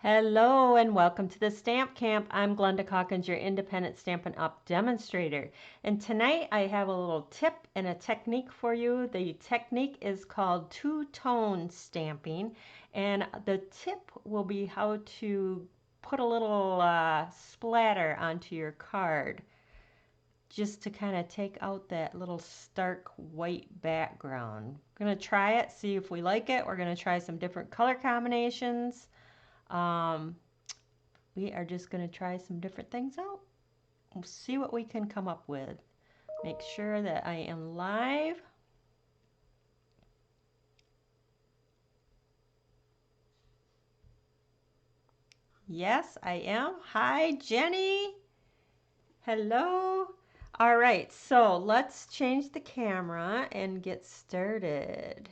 Hello and welcome to the Stamp Camp. I'm Glenda Calkins, your independent Stampin' Up! Demonstrator. And tonight I have a little tip and a technique for you. The technique is called two-tone stamping. And the tip will be how to put a little splatter onto your card, just to kind of take out that little stark white background. We're going to try it, see if we like it. We're going to try some different color combinations. Um, we are just going to try some different things out. We'll see what we can come up with. Make sure that I am live. Yes, I am. Hi, Jenny. Hello. All right, so let's change the camera and get started.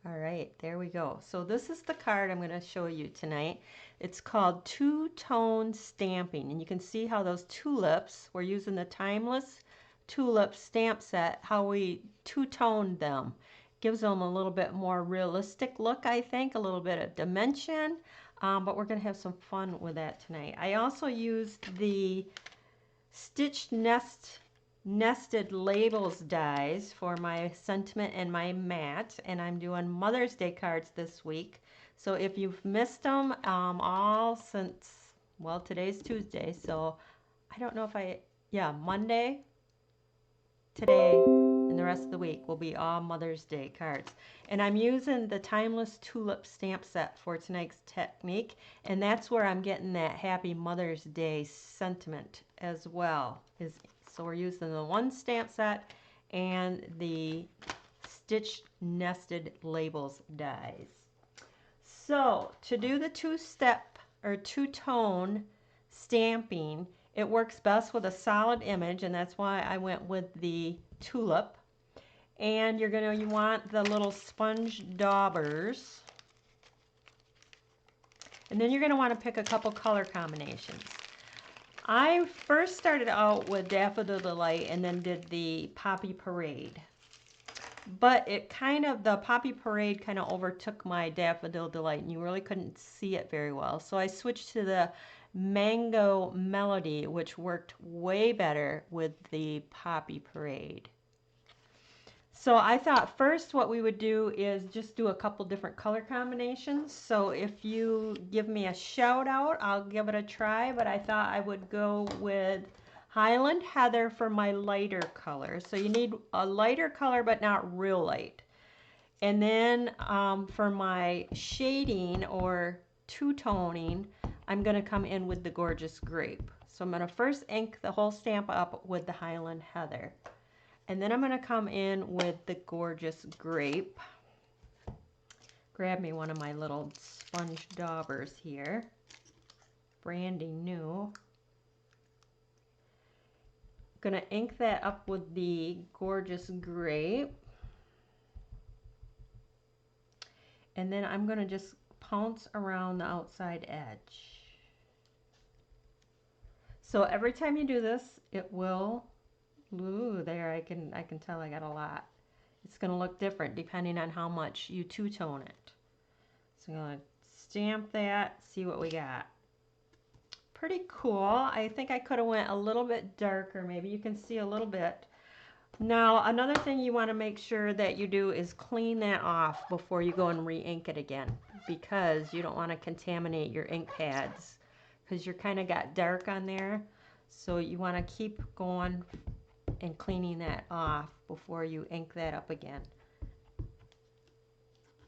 All right, there we go. So this is the card I'm going to show you tonight. It's called two-tone stamping, and you can see how those tulips, we're using the Timeless Tulips stamp set, how we two-toned them. Gives them a little bit more realistic look, I think, a little bit of dimension, but we're going to have some fun with that tonight. I also used the stitched nested labels dies for my sentiment and my mat, and I'm doing Mother's Day cards this week. So if you've missed them all since, well, today's Tuesday, so I don't know if Monday, today, and the rest of the week will be all Mother's Day cards. And I'm using the Timeless Tulip stamp set for tonight's technique, and that's where I'm getting that Happy Mother's Day sentiment as well. So we're using the one stamp set and the stitched nested labels dies. So to do the two-step or two-tone stamping, it works best with a solid image, and that's why I went with the tulip. And you want the little sponge daubers. And then you're going to want to pick a couple color combinations. I first started out with Daffodil Delight and then did the Poppy Parade. But the Poppy Parade kind of overtook my Daffodil Delight, and you really couldn't see it very well. So I switched to the Mango Melody, which worked way better with the Poppy Parade. So I thought first what we would do is just do a couple different color combinations. So if you give me a shout out, I'll give it a try, but I thought I would go with Highland Heather for my lighter color. So you need a lighter color, but not real light. And then for my shading or two-toning, I'm going to come in with the Gorgeous Grape. So I'm going to first ink the whole stamp up with the Highland Heather. And then I'm going to come in with the Gorgeous Grape. Grab me one of my little sponge daubers here. Brandy new. Going to ink that up with the Gorgeous Grape. And then I'm going to just pounce around the outside edge. So every time you do this, it will, ooh, there, I can tell I got a lot. It's going to look different depending on how much you two-tone it. So I'm going to stamp that, see what we got. Pretty cool. I think I could have went a little bit darker. Maybe you can see a little bit. Now, another thing you want to make sure that you do is clean that off before you go and re-ink it again, because you don't want to contaminate your ink pads, because you're kind of got dark on there. So you want to keep going and cleaning that off before you ink that up again.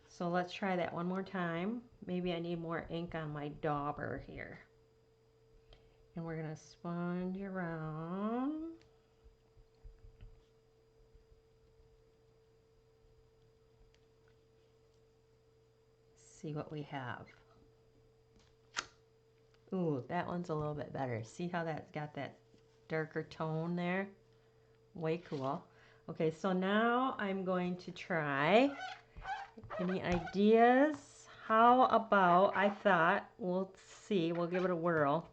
So let's try that one more time. Maybe I need more ink on my dauber here. And we're going to sponge around. See what we have. Ooh, that one's a little bit better. See how that's got that darker tone there? Way cool. Okay, so now I'm going to try. Any ideas? How about, I thought, we'll see, we'll give it a whirl.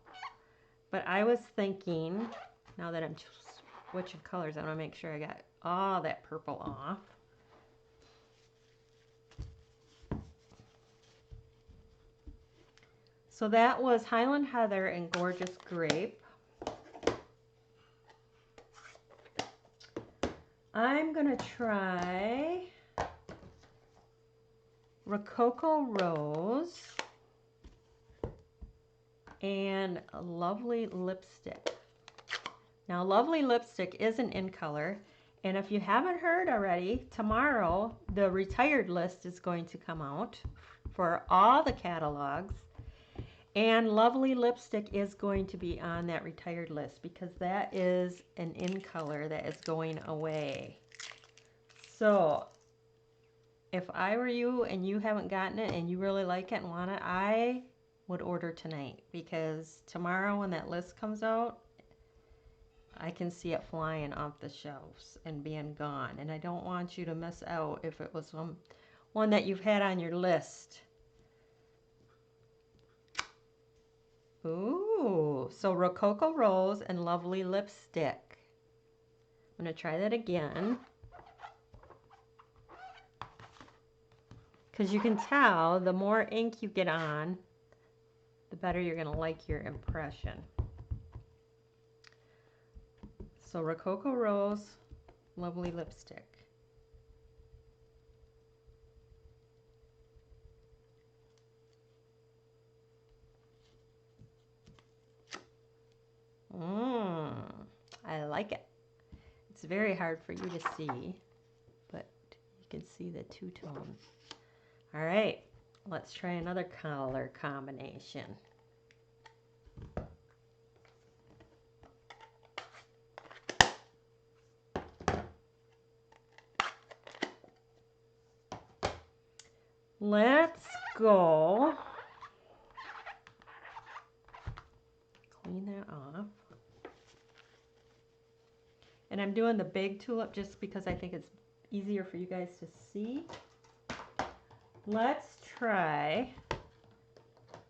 But I was thinking, now that I'm switching colors, I want to make sure I got all that purple off. So that was Highland Heather and Gorgeous Grape. I'm going to try Rococo Rose and Lovely Lipstick. Now, Lovely Lipstick isn't in color, and if you haven't heard already, tomorrow the retired list is going to come out for all the catalogs, and Lovely Lipstick is going to be on that retired list because that is an in color that is going away. So if I were you and you haven't gotten it and you really like it and want it, I would order tonight, because tomorrow when that list comes out, I can see it flying off the shelves and being gone. And I don't want you to miss out if it was one that you've had on your list. Ooh, so Rococo Rose and Lovely Lipstick. I'm going to try that again. Because you can tell the more ink you get on, the better you're going to like your impression. So Rococo Rose, Lovely Lipstick. I like it. It's very hard for you to see, but you can see the two-tone. All right, let's try another color combination. Let's go. Clean that off. And I'm doing the big tulip just because I think it's easier for you guys to see. Let's try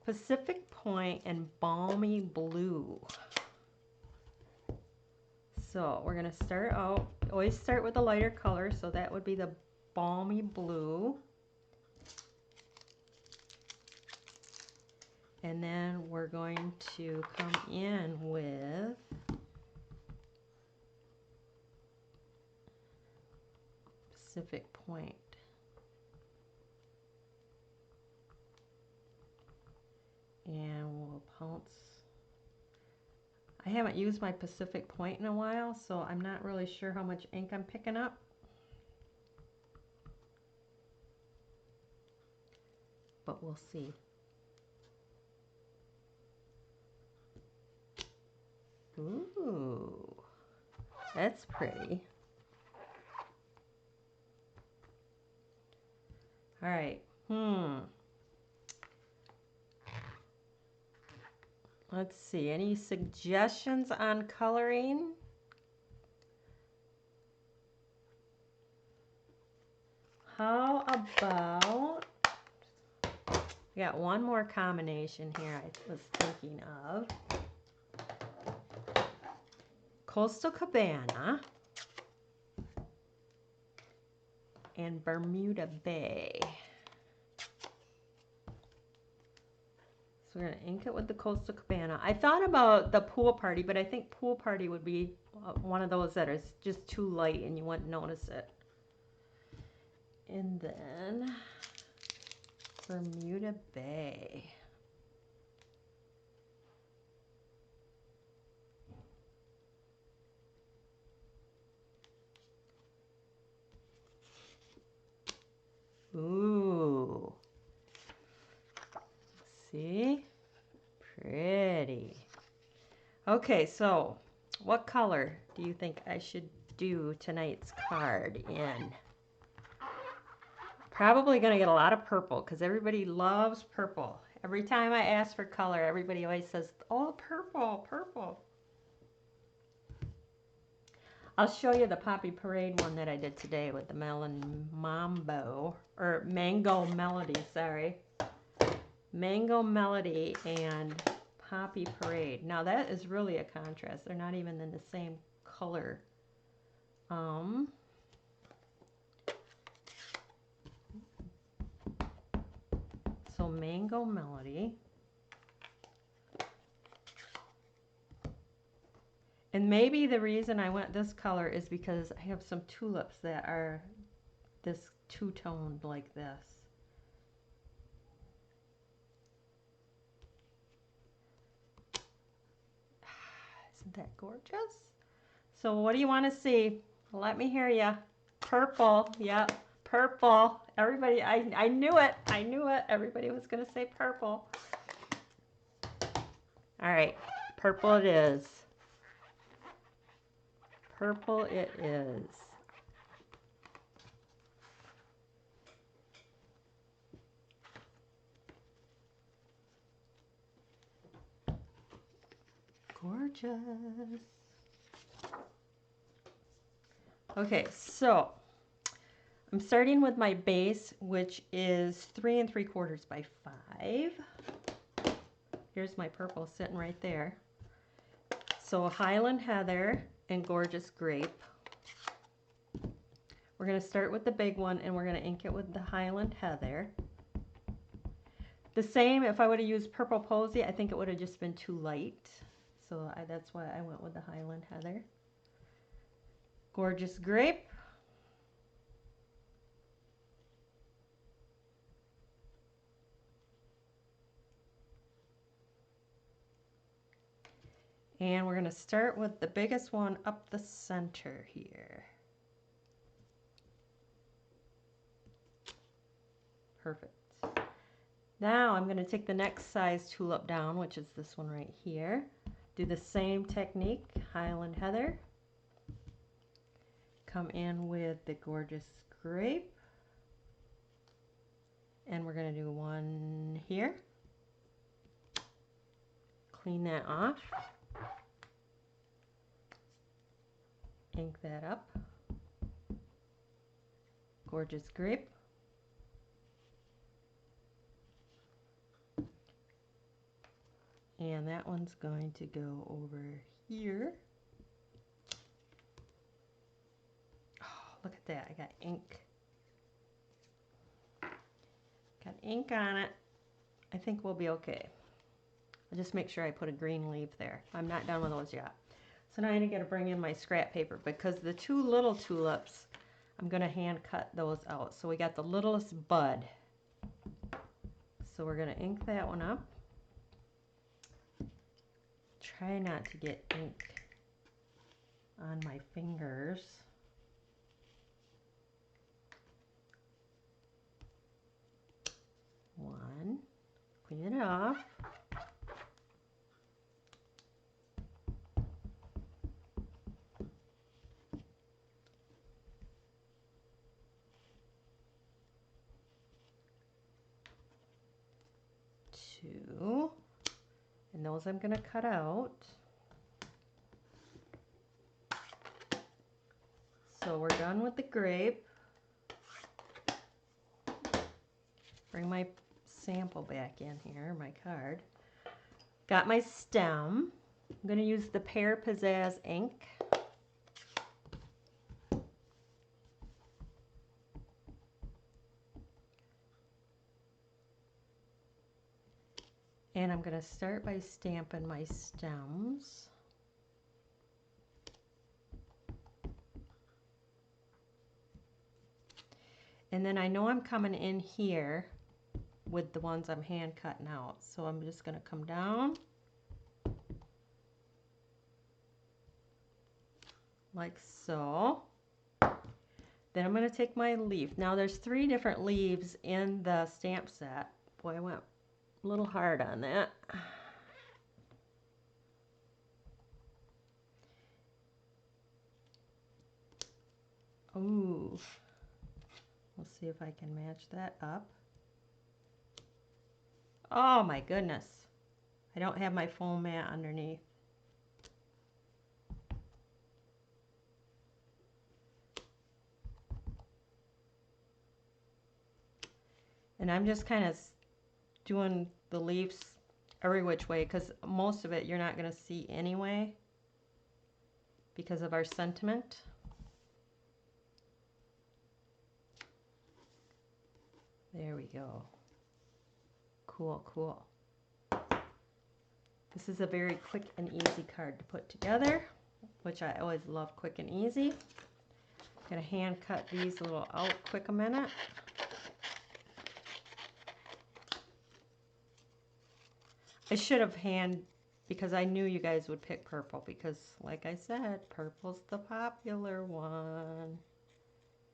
Pacific Point and Balmy Blue. So we're going to start out, always start with a lighter color, so that would be the Balmy Blue. And then we're going to come in with Pacific Point. And we'll pounce. I haven't used my Pacific Point in a while, so I'm not really sure how much ink I'm picking up. But we'll see. Ooh, that's pretty. All right. Let's see. Any suggestions on coloring? How about, we got one more combination here I was thinking of. Coastal Cabana and Bermuda Bay. So we're going to ink it with the Coastal Cabana. I thought about the Pool Party, but I think Pool Party would be one of those that is just too light and you wouldn't notice it. And then Bermuda Bay. Ooh. See? Pretty. Okay, so what color do you think I should do tonight's card in? Probably going to get a lot of purple because everybody loves purple. Every time I ask for color, everybody always says, oh, purple, purple. I'll show you the Poppy Parade one that I did today with the Melon Mambo, or Mango Melody, sorry. Mango Melody and Poppy Parade. Now that is really a contrast. They're not even in the same color. So Mango Melody. And maybe the reason I went this color is because I have some tulips that are this two-toned like this. Isn't that gorgeous? So what do you want to see? Let me hear you. Purple. Yep. Purple. Everybody, I knew it. I knew it. Everybody was going to say purple. All right. Purple it is. Purple it is. Gorgeous. Okay, so I'm starting with my base, which is 3 3/4 by 5. Here's my purple sitting right there. So Highland Heather and Gorgeous Grape. We're going to start with the big one and we're going to ink it with the Highland Heather. The same, if I would have used Purple Posy, I think it would have just been too light. So that's why I went with the Highland Heather. Gorgeous Grape. And we're going to start with the biggest one up the center here. Perfect. Now I'm going to take the next size tulip down, which is this one right here. Do the same technique, Highland Heather. Come in with the Gorgeous Grape. And we're going to do one here. Clean that off. Ink that up. Gorgeous Grape. And that one's going to go over here. Oh, look at that. I got ink. Got ink on it. I think we'll be okay. I'll just make sure I put a green leaf there. I'm not done with those yet. So now I'm going to bring in my scrap paper because the two little tulips, I'm going to hand cut those out. So we got the littlest bud. So we're going to ink that one up. Try not to get ink on my fingers. One, clean it off. Two, and those I'm going to cut out. So we're done with the grape. Bring my sample back in here, my card. Got my stem. I'm going to use the Pear Pizzazz ink. And I'm going to start by stamping my stems. And then I know I'm coming in here with the ones I'm hand cutting out. So I'm just going to come down like so. Then I'm going to take my leaf. Now there's 3 different leaves in the stamp set. Boy, I went a little hard on that. Ooh. We'll see if I can match that up. Oh my goodness. I don't have my foam mat underneath. And I'm just kind of doing the leaves every which way because most of it you're not going to see anyway because of our sentiment. There we go. Cool, cool. This is a very quick and easy card to put together. which I always love quick and easy. I'm gonna hand cut these a little out quick a minute. I should have because I knew you guys would pick purple because like I said, purple's the popular one.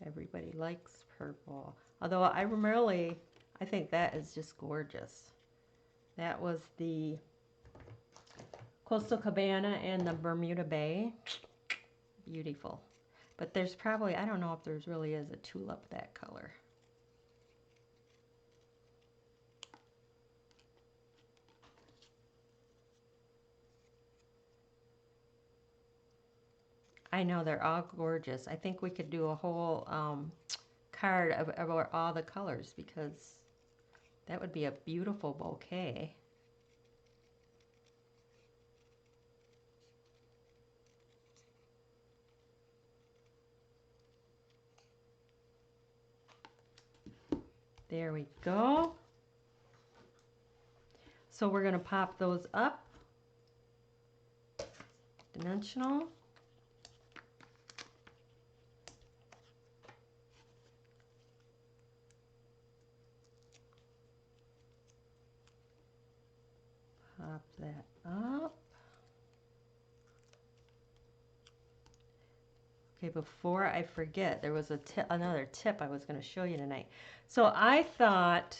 Everybody likes purple. Although I think that is just gorgeous. That was the Coastal Cabana and the Bermuda Bay. Beautiful. But there's probably, I don't know if there's really is a tulip that color. I know they're all gorgeous. I think we could do a whole card about all the colors because that would be a beautiful bouquet. There we go. So we're going to pop those up. Dimensional. Pop that up. Okay, before I forget, there was another tip I was going to show you tonight. So I thought,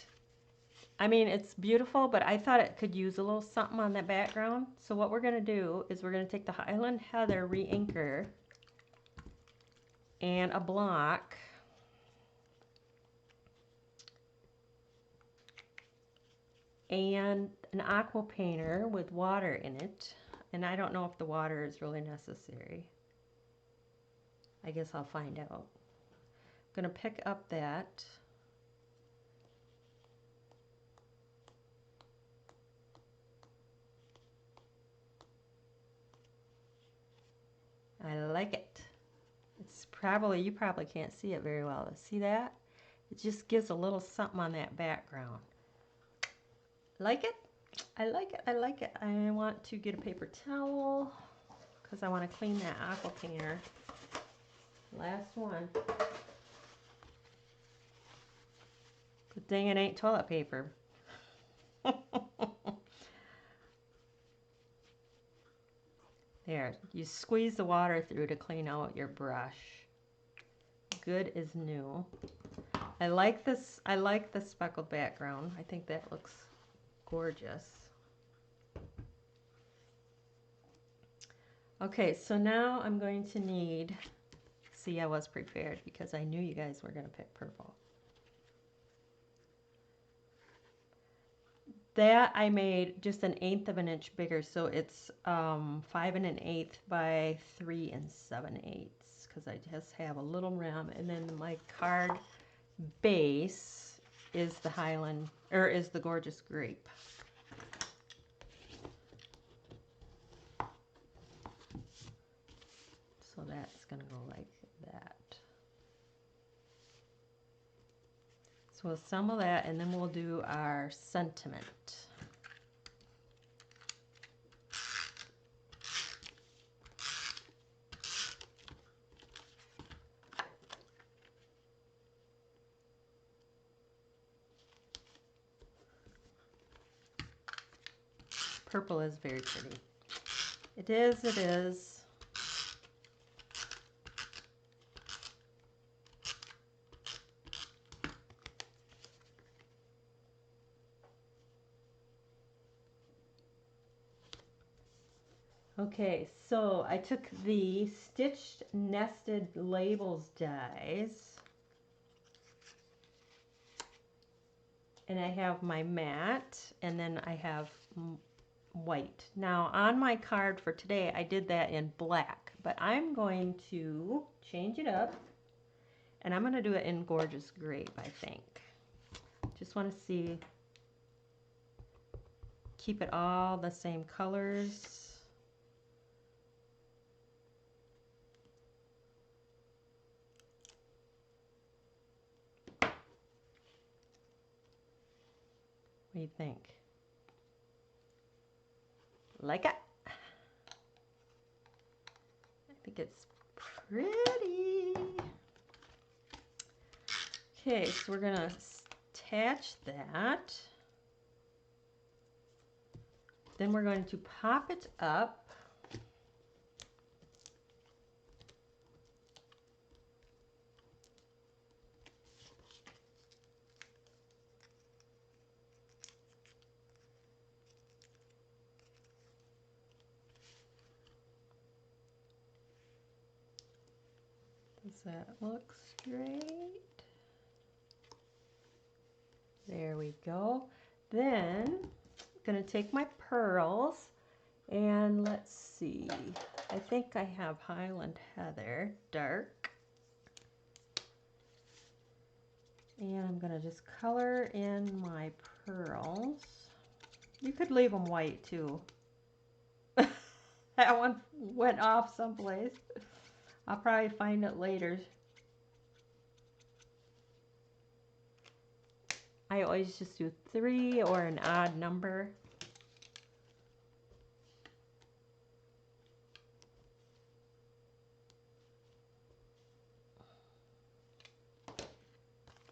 I mean, it's beautiful, but I thought it could use a little something on that background. So what we're going to do is we're going to take the Highland Heather re-inker and a block. And an aqua painter with water in it. And I don't know if the water is really necessary. I guess I'll find out. I'm going to pick up that. I like it. It's probably, you probably can't see it very well. See that? It just gives a little something on that background. Like it? I like it. I like it. I want to get a paper towel because I want to clean that aqua painter. Last one. Good thing it ain't toilet paper. There, you squeeze the water through to clean out your brush. Good as new. I like this. I like the speckled background. I think that looks gorgeous. Okay, so now I'm going to need, see, I was prepared because I knew you guys were going to pick purple. That I made just 1/8 of an inch bigger, so it's 5 1/8 by 3 7/8 because I just have a little rim, and then my card base is the Highland, or is the Gorgeous Grape. So that's going to go like that. So we'll assemble that, and then we'll do our sentiment. Purple is very pretty. It is, it is. Okay, so I took the Stitched Nested Labels dies, and I have my matte, and then I have white. Now on my card for today, I did that in black, but I'm going to change it up, and I'm going to do it in Gorgeous Grape, I think. Just want to see, keep it all the same colors. What do you think? Like it? think it's pretty. Okay, so we're gonna attach that. Then we're going to pop it up. Does that look straight? There we go. Then I'm going to take my pearls and let's see. I think I have Highland Heather dark. And I'm going to just color in my pearls. You could leave them white too. That one went off someplace. I'll probably find it later. I always just do 3 or an odd number.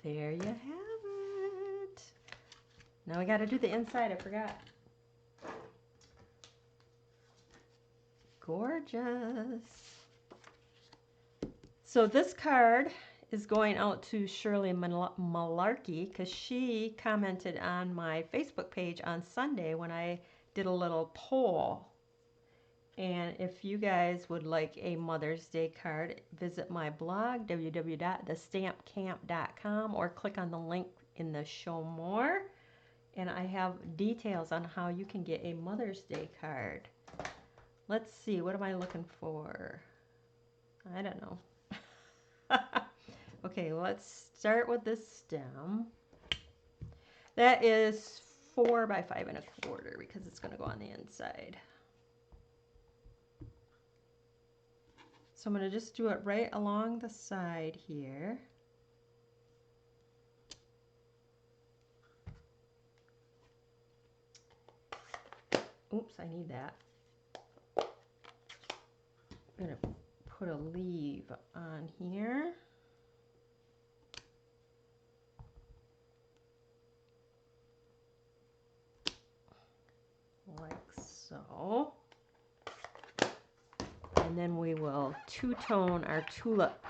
There you have it. Now we got to do the inside. I forgot. Gorgeous. So this card is going out to Shirley Malarkey because she commented on my Facebook page on Sunday when I did a little poll. And if you guys would like a Mother's Day card, visit my blog, www.thestampcamp.com, or click on the link in the show more. And I have details on how you can get a Mother's Day card. Let's see, what am I looking for? I don't know. Okay, let's start with this stem. That is 4 by 5 1/4 because it's going to go on the inside. So I'm going to just do it right along the side here. Oops, I need that. I'm going to put a leaf on here. Like so. And then we will two-tone our tulip.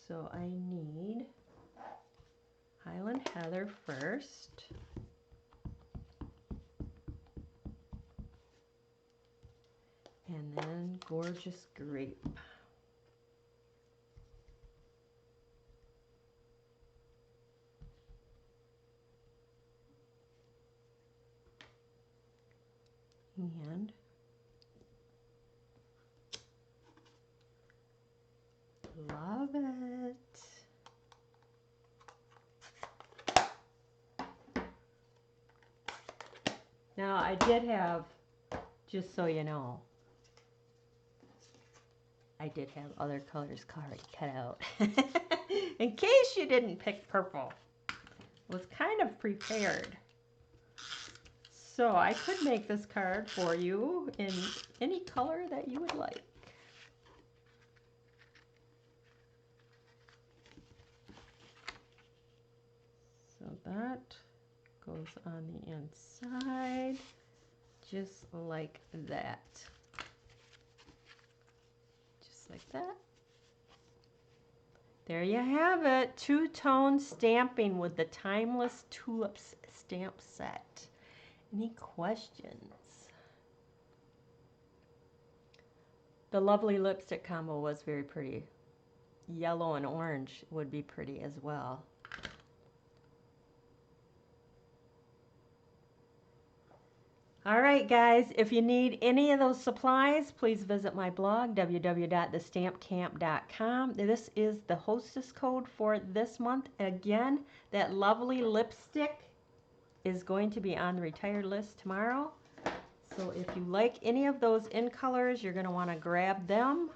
So I need Highland Heather first. And then Gorgeous Grape. And love it. Now I did have, just so you know, I did have other colors already cut out. In case you didn't pick purple. I was kind of prepared. So I could make this card for you in any color that you would like. So that goes on the inside, just like that. Just like that. There you have it. Two-tone stamping with the Timeless Tulips stamp set. Any questions? The lovely lipstick combo was very pretty. Yellow and orange would be pretty as well. All right, guys, if you need any of those supplies, please visit my blog, www.thestampcamp.com. This is the hostess code for this month. Again, that lovely lipstick is going to be on the retired list tomorrow. So if you like any of those in colors, you're going to want to grab them.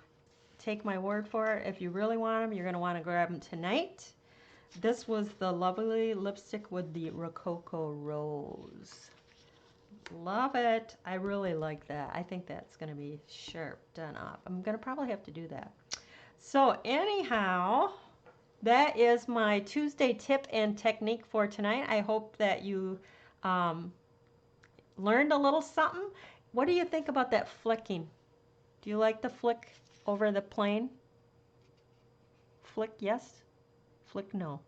Take my word for it. If you really want them, you're going to want to grab them tonight. This was the lovely lipstick with the Rococo Rose. Love it. I really like that. I think that's going to be sharp done up. I'm going to probably have to do that. So anyhow, that is my Tuesday tip and technique for tonight. I hope that you um, learned a little something. What do you think about that flicking? Do you like the flick over the plane? Flick yes, flick no.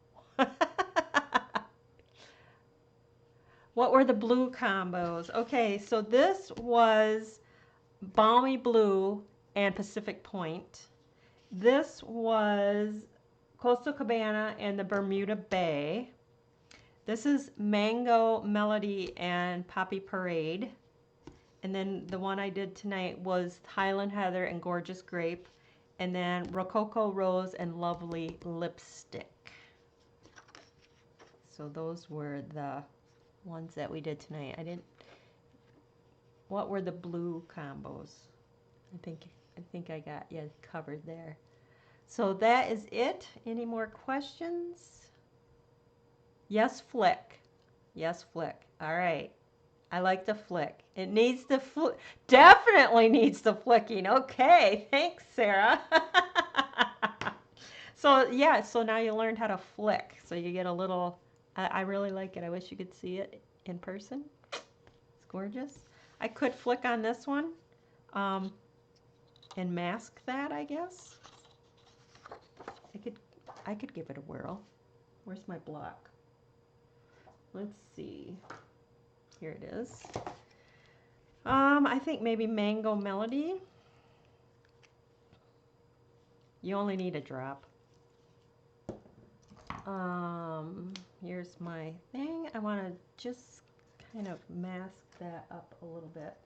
What were the blue combos? Okay, so this was Balmy Blue and Pacific Point. This was Coastal Cabana and the Bermuda Bay. This is Mango Melody and Poppy Parade. And then the one I did tonight was Highland Heather and Gorgeous Grape. And then Rococo Rose and Lovely Lipstick. So those were the ones that we did tonight. What were the blue combos? I think I got you covered there. So that is it. Any more questions? Yes, flick. Yes, flick. All right. I like the flick. It needs the definitely needs the flicking. Okay, thanks, Sarah. So yeah, so now you learned how to flick. So you get a little. I really like it. I wish you could see it in person. It's gorgeous. I could flick on this one, and mask that, I guess. I could give it a whirl. Where's my block? Let's see. Here it is. I think maybe Mango Melody. You only need a drop. Here's my thing. I want to just kind of mask that up a little bit.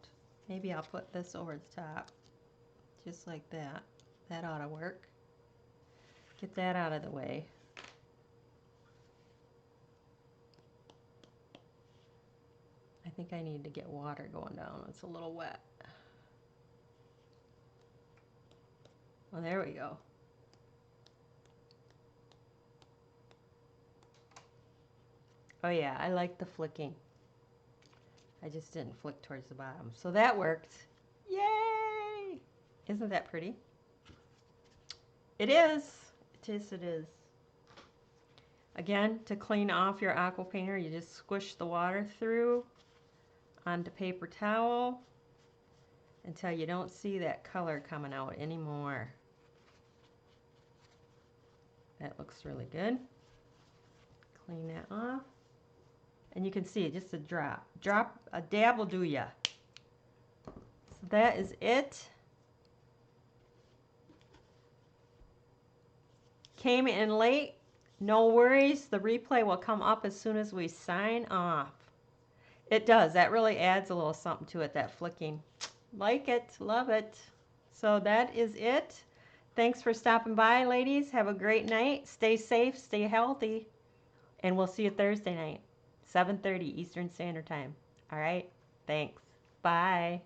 Maybe I'll put this over the top, just like that. That ought to work. Get that out of the way. I think I need to get water going down. It's a little wet. Well, there we go. Oh yeah, I like the flicking. I just didn't flick towards the bottom. So that worked. Yay! Isn't that pretty? It is. It is, it is. Again, to clean off your aqua painter, you just squish the water through onto paper towel until you don't see that color coming out anymore. That looks really good. Clean that off. And you can see it, just a drop. A dab will do ya. So that is it. Came in late, no worries. The replay will come up as soon as we sign off. It does. That really adds a little something to it, that flicking. Like it. Love it. So that is it. Thanks for stopping by, ladies. Have a great night. Stay safe. Stay healthy. And we'll see you Thursday night, 7:30 Eastern Standard Time. All right? Thanks. Bye.